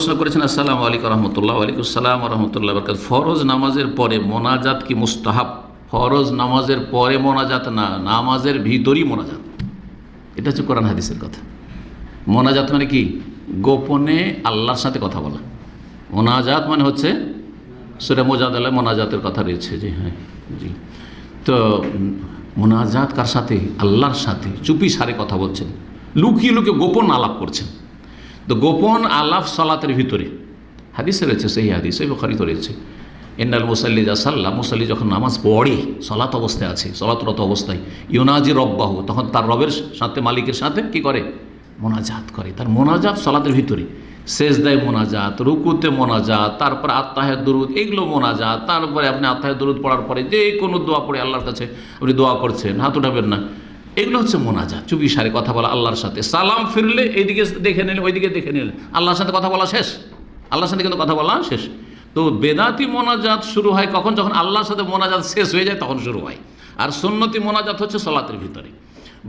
প্রশ্ন করেছেন আসসালামু আলাইকুম রহমতুল্লাহ। ওয়ালাইকুম আসসালাম রহমতুল্লাহ বরকাত। ফরজ নামাজের পরে মোনাজাত কি মুস্তাহাব? ফরজ নামাজের পরে মোনাজাত না, নামাজের ভিতরই মোনাজাত। এটা হচ্ছে কোরআন হাদিসের কথা। মোনাজাত মানে কি? গোপনে আল্লাহর সাথে কথা বলা। মোনাজাত মানে হচ্ছে সূরা মুজাদালায় মোনাজাতের কথা রয়েছে। জি হ্যাঁ, জি। তো মোনাজাত কার সাথে? আল্লাহর সাথে। চুপি সারে কথা বলছেন, লুকিয়ে লুকিয়ে গোপন আলাপ করছেন। তো গোপন আলাপ সালাতের ভিতরে হাদিসে রয়েছে, সেই হাদিস এই বুখারীতে রয়েছে, ইন্নাল মুসাল্লি যা সাল্লা, মুসাল্লি যখন নামাজ পড়ে, সলাত অবস্থায় আছে, সলাতরত অবস্থায়, ইউনাজি রব্বাহু, তখন তার রবের সাথে, মালিকের সাথে কি করে? মোনাজাত করে। তার মোনাজাত সলাতের ভিতরে, সেজদায় মোনাজাত, রুকুতে মোনাজাত, তারপর আত্তাহিয়াত দুরুদ, এগুলো মোনাজাত। তারপরে আপনি আত্তাহিয়াত দুরুদ পড়ার পরে যে কোনো দোয়া পড়ে আল্লাহর কাছে আপনি দোয়া করছেন, হাত উঠাবেন না, এগুলো হচ্ছে মোনাজাত। চুপি সারে কথা বলা আল্লাহর সাথে। সালাম ফিরলে এইদিকে দেখে নিলেন, ওইদিকে দেখে নিলেন, আল্লাহর সাথে কথা বলা শেষ। আল্লাহর সাথে কিন্তু কথা বলা শেষ। তো বেদাতি মোনাজাত শুরু হয় কখন? যখন আল্লাহর সাথে মোনাজাত শেষ হয়ে যায় তখন শুরু হয়। আর সুন্নতি মোনাজাত হচ্ছে সলাতের ভিতরে।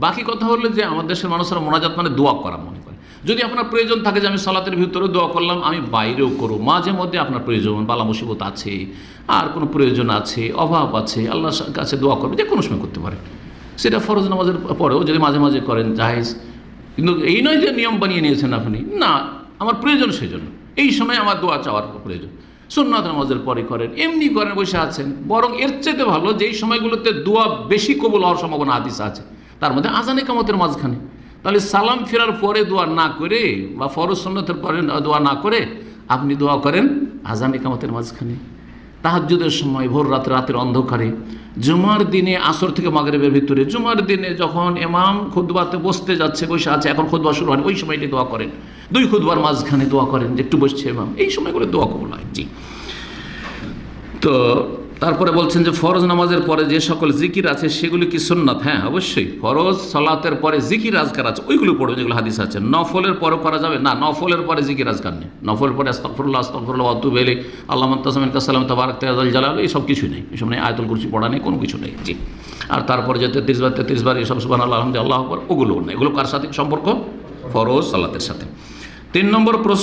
বাকি কথা হলো যে আমাদের দেশের মানুষেরা মোনাজাত মানে দোয়া করা মনে করে। যদি আপনার প্রয়োজন থাকে যে আমি সলাতের ভিতরে দোয়া করলাম, আমি বাইরেও করব, মাঝে মধ্যে আপনার প্রয়োজন, বালা মুসিবত আছে, আর কোনো প্রয়োজন আছে, অভাব আছে, আল্লাহর কাছে দোয়া করবে, যে কোনো সময় করতে পারে। সেটা ফরজ নামাজের পরেও যদি মাঝে মাঝে করেন জায়েজ। কিন্তু এই নয় যে নিয়ম বানিয়ে নিয়েছেন আপনি, না, আমার প্রয়োজন সেই জন্য এই সময় আমার দোয়া চাওয়ার প্রয়োজন। সুন্নাত নামাজের পরে করেন, এমনি করেন, বসে আছেন। বরং এর চাইতে ভালো যেই সময়গুলোতে দোয়া বেশি কবুল হওয়ার সম্ভাবনা হাদিস আছে, তার মধ্যে আযান ইকামতের মাঝখানে। তাহলে সালাম ফেরার পরে দোয়া না করে, বা ফরজ সুন্নতের পরে দোয়া না করে আপনি দোয়া করেন আযান ইকামতের মাঝখানে, তাহাজ্জুদের সময়, ভোর রাতের অন্ধকারে, জুমার দিনে আসর থেকে মাগরিবের ভিতরে, জুমার দিনে যখন ইমাম খুতবাতে বসতে যাচ্ছে, বসে আছে, এখন খুতবা শুরু হয়, ওই সময়টি দোয়া করেন। দুই খুতবার মাঝখানে দোয়া করেন যে একটু বসছে ইমাম, এই সময় করে দোয়া কবুল হয়। জি। তো তারপরে বলছেন যে ফরজ নামাজের পরে যে সকল জিকির আছে সেগুলি কি সুন্নাত? হ্যাঁ, অবশ্যই। ফরজ সালাতের পরে জিকির আজকার আছে, ওইগুলো পড়বে যেগুলো হাদিস আছে। নফলের পরে করা যাবে না, নফলের পরে জিকির আজকার নেই। নফলের পরে আস্তাগফিরুল্লাহ, আস্তাগফিরুল্লাহ ওয়া আতুবু ইলাইহি, আল্লাহুম্মা তাসামিনকা সালাম তাবারাকতা ইয়া যাল জালাল, এই সব কিছুই নেই। এই সময় আয়াতুল কুরসি পড়া নেই, কোনো কিছু নেই। জি। আর তারপরে যে 33 বার এসব সুবহানাল্লাহ, আলহামদুলিল্লাহ, আল্লাহু আকবার, ওগুলোও নেই। এগুলো কার সাথে সম্পর্ক? ফরজ সালাতের সাথে। 3 নম্বর প্রশ্ন।